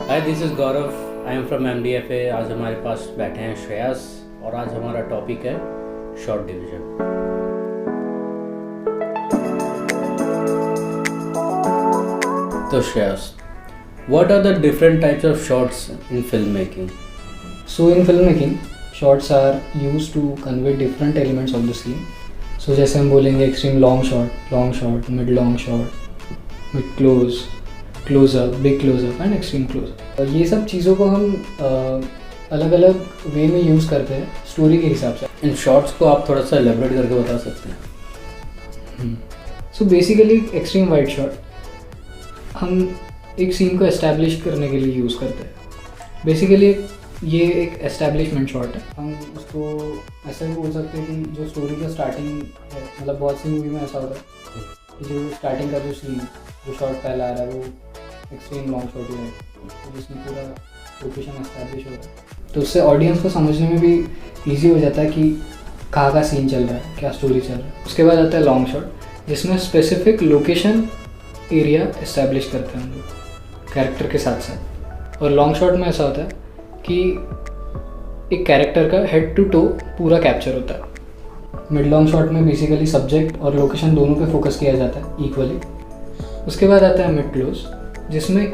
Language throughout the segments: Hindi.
Hi, this is Gaurav. I am from MDFA। आज हमारे पास बैठे हैं श्रेयस और आज हमारा टॉपिक है शॉर्ट डिवीज़न। तो Shreyas, what are the different types of shots in film making? So in filmmaking, shots are used to convey different elements of the scene. So जैसे हम बोलेंगे extreme long shot, mid long shot, mid close, close up, big close up and extreme close up. और ये सब चीज़ों को हम अलग अलग वे में यूज़ करते हैं स्टोरी के हिसाब से। इन शॉर्ट्स को आप थोड़ा सा एलेबोरेट करके बता सकते हैं? So basically extreme wide shot हम एक सीन को एस्टैब्लिश करने के लिए यूज़ करते हैं। बेसिकली ये एक एस्टैब्लिशमेंट शॉट है। हम उसको ऐसा भी बोल सकते हैं कि जो स्टोरी का स्टार्टिंग है, मतलब बहुत सी मूवी में ऐसा होता है कि जो स्टार्टिंग का जो सीन जो शॉट पहला आ रहा है वो एक्सट्रीम लॉन्ग शॉट ही है, तो जिसमें पूरा लोकेशन एस्टैब्लिश हो रहा है, तो उससे ऑडियंस को समझने में भी ईजी हो जाता है कि कहाँ का सीन चल रहा है, क्या स्टोरी चल रहा है। उसके बाद आता है लॉन्ग शॉट, जिसमें स्पेसिफिक लोकेशन एरिया इस्टेब्लिश करते हैं हम लोग कैरेक्टर के साथ साथ। और लॉन्ग शॉट में ऐसा होता है कि एक कैरेक्टर का हेड टू टो पूरा कैप्चर होता है। मिड लॉन्ग शॉट में बेसिकली सब्जेक्ट और लोकेशन दोनों पे फोकस किया जाता है इक्वली। उसके बाद आता है मिड क्लोज, जिसमें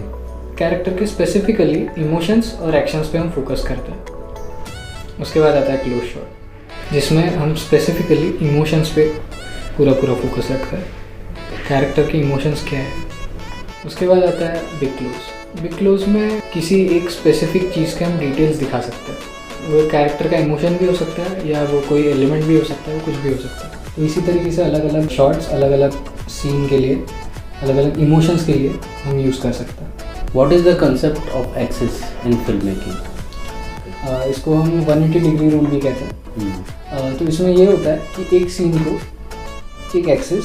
कैरेक्टर के स्पेसिफिकली इमोशंस और एक्शंस पे हम फोकस करते हैं। उसके बाद आता है क्लोज शॉट, जिसमें हम स्पेसिफिकली इमोशंस पे पूरा फोकस रखते हैं, कैरेक्टर के इमोशंस क्या है। उसके बाद आता है बिग क्लोज। बिग क्लोज में किसी एक स्पेसिफिक चीज़ के हम डिटेल्स दिखा सकते हैं। वो कैरेक्टर का इमोशन भी हो सकता है या वो कोई एलिमेंट भी हो सकता है, वो कुछ भी हो सकता है। तो इसी तरीके से अलग अलग शॉट्स अलग अलग सीन के लिए, अलग अलग इमोशंस के लिए हम यूज़ कर सकते हैं। What is the concept of axis in film making? इसको हम 180 डिग्री रूल भी कहते हैं। तो इसमें ये होता है कि एक सीन को एक एक्सिस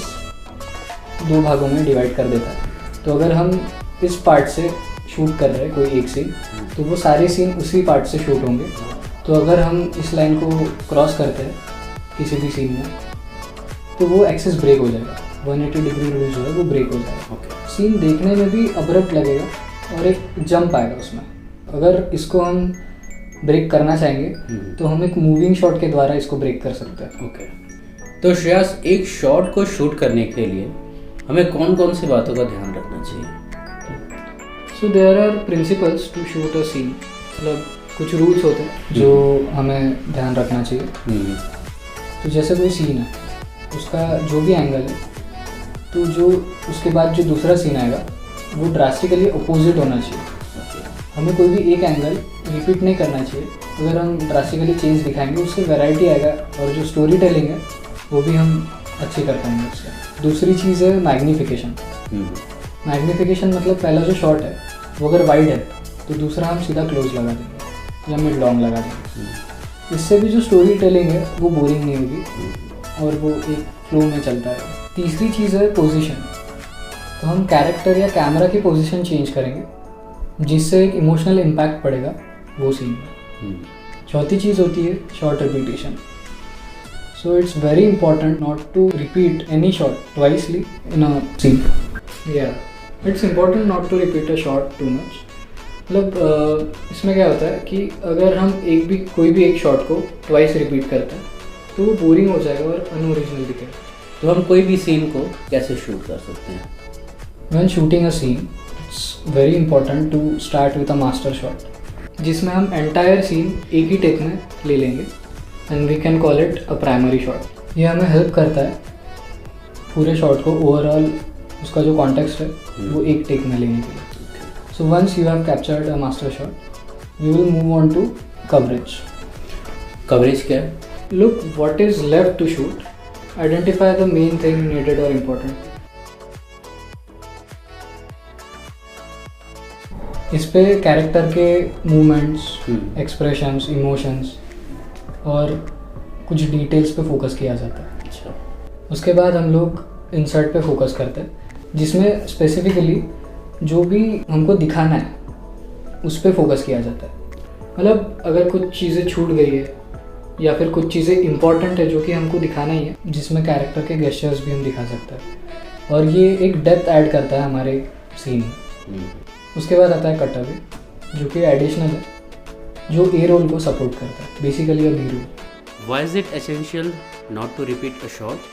दो भागों में डिवाइड कर देता है। तो अगर हम इस पार्ट से शूट कर रहे हैं कोई एक सीन, तो वो सारे सीन उसी पार्ट से शूट होंगे। तो अगर हम इस लाइन को क्रॉस करते हैं किसी भी सीन में, तो वो एक्सिस ब्रेक हो जाएगा। 180 डिग्री रूल जो है वो ब्रेक हो जाएगा। सीन देखने में भी अब्रप्ट लगेगा और एक जंप आएगा उसमें। अगर इसको हम ब्रेक करना चाहेंगे तो हम एक मूविंग शॉट के द्वारा इसको ब्रेक कर सकते हैं। तो श्रेयस, एक शॉट को शूट करने के लिए हमें कौन कौन सी बातों का ध्यान रखना चाहिए? So there are principles to shoot a scene, मतलब कुछ रूल्स होते हैं जो हमें ध्यान रखना चाहिए। तो जैसे कोई सीन है, उसका जो भी एंगल है, तो जो उसके बाद जो दूसरा सीन आएगा वो ड्रास्टिकली अपोजिट होना चाहिए। हमें कोई भी एक एंगल रिपीट नहीं करना चाहिए। अगर हम ड्रास्टिकली चेंज दिखाएंगे उससे वैरायटी आएगा और जो स्टोरी टेलिंग है वो भी हम अच्छी कर पाएंगे उससे। दूसरी चीज़ है मैग्नीफिकेशन। मैग्नीफिकेशन मतलब पहला जो शॉट है वो अगर वाइड है तो दूसरा हम सीधा क्लोज लगा देंगे या मिड लॉन्ग लगा देंगे। इससे भी जो स्टोरी टेलिंग है वो बोरिंग नहीं होगी और वो एक फ्लो में चलता है। तीसरी चीज़ है पोजीशन। तो हम कैरेक्टर या कैमरा की पोजीशन चेंज करेंगे जिससे एक इमोशनल इम्पैक्ट पड़ेगा वो सीन में। चौथी चीज़ होती है short repetition. So it's very important not to repeat any shot twicely in a scene. Yeah, it's important not to repeat a shot too much. मतलब इसमें क्या होता है कि अगर हम कोई भी एक शॉट को ट्वाइस रिपीट करते हैं तो वो बोरिंग हो जाएगा और अनओरिजिनल दिखेगा। तो हम कोई भी सीन को कैसे शूट कर सकते हैं? When shooting a scene, it's very important to start with a master shot, जिसमें हम एंटायर सीन एक ही टेक में ले लेंगे and we can call it a primary shot. ये हमें हेल्प करता है पूरे शॉट को ओवरऑल उसका जो कॉन्टेक्स्ट है वो एक टेक में लेने के लिए। So once you have captured a master shot we will move on to coverage. Coverage क्या है? Look what is left to shoot, identify the main thing needed और इम्पोर्टेंट। इस पे कैरेक्टर के मूवमेंट्स, एक्सप्रेशंस, इमोशंस और कुछ डिटेल्स पे फोकस किया जाता है। अच्छा। उसके बाद हम लोग इंसर्ट पे फोकस करते हैं, जिसमें स्पेसिफिकली जो भी हमको दिखाना है उस पे फोकस किया जाता है। मतलब अगर कुछ चीज़ें छूट गई है या फिर कुछ चीज़ें इंपॉर्टेंट है जो कि हमको दिखाना ही है, जिसमें कैरेक्टर के गेस्चर्स भी हम दिखा सकते हैं और ये एक डेप्थ ऐड करता है हमारे सीन में। उसके बाद आता है कट अवे, जो कि एडिशनल है, जो ए रोल को सपोर्ट करता है, basically a B roll. Why is it essential not to repeat a shot?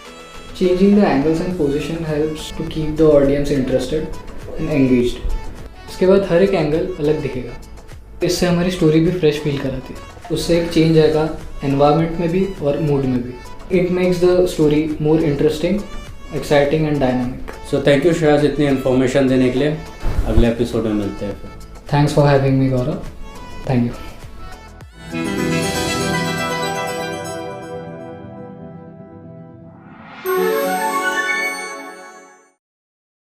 Changing the angles and position helps to keep the audience interested and engaged. इसके बाद हर एक एंगल अलग दिखेगा, इससे हमारी स्टोरी भी फ्रेश फील कराती है. उससे एक चेंज आएगा एनवायरनमेंट में भी और मूड में भी. It makes the story more interesting, exciting and dynamic. So thank you Shreyas इतनी इन्फॉर्मेशन देने के लिए. अगले एपिसोड में मिलते हैं फिर. Thanks for having me Gaurav. Thank you.